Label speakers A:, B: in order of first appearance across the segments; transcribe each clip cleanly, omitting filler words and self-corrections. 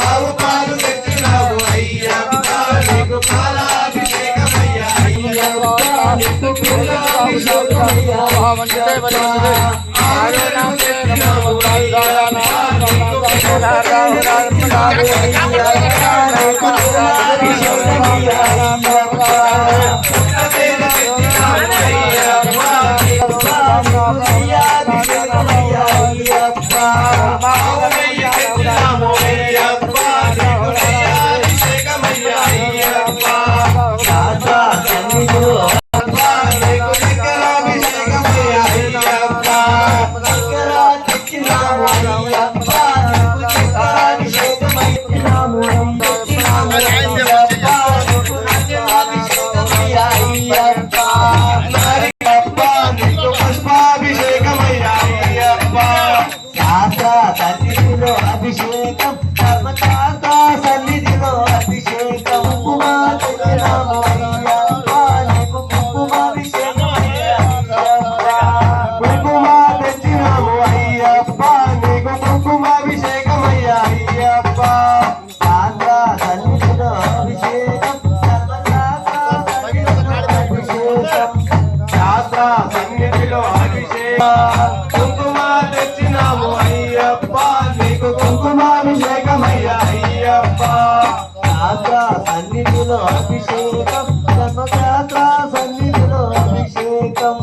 A: ఆవు పాలు తెచ్చినావు అయ్యప్ప నీకు పాలాభిషేకమయ్యా అభిషేకం ధర్మశాస్త్ర సన్నిధిలో అభిషేకం కుంకుమ తెచ్చినాము అయ్యప్ప నీకు కుంకుమాభిషేకమయ్యా అయ్యప్ప శాస్త్ర సన్నిధిలో అభిషేకం శాస్త్ర సన్నిధిలో అభిషేకం కుంకుమ తెచ్చినాము అయ్యప్ప నీకు కుంకుమాభిషేకమయ్యా అయ్యప్ప శాస్త్ర సన్నిధిలో అభిషేకం ధర్మశాస్త్ర సన్నిధిలో అభిషేకం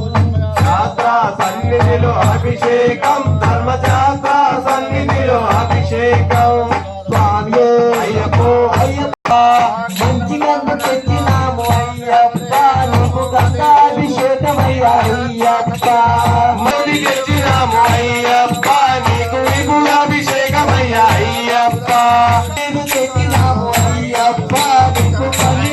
A: శాస్త్ర సన్నిధిలో అభిషేకం ధర్మశాస్త్ర సన్నిధిలో అభిషేకం స్వామి అయ్యప్ప అయ్యప్ప మంచిగా తెచ్చినాము అయ్యప్ప నీకు గంగాభిషేకమయ్యా అయ్యప్ప మంచి తెచ్చినాము అయ్యప్ప నీకు విభులాభిషేకమయ్యా అయ్యప్ప నేను తెచ్చినాము అయ్యప్ప నీకు స్వామి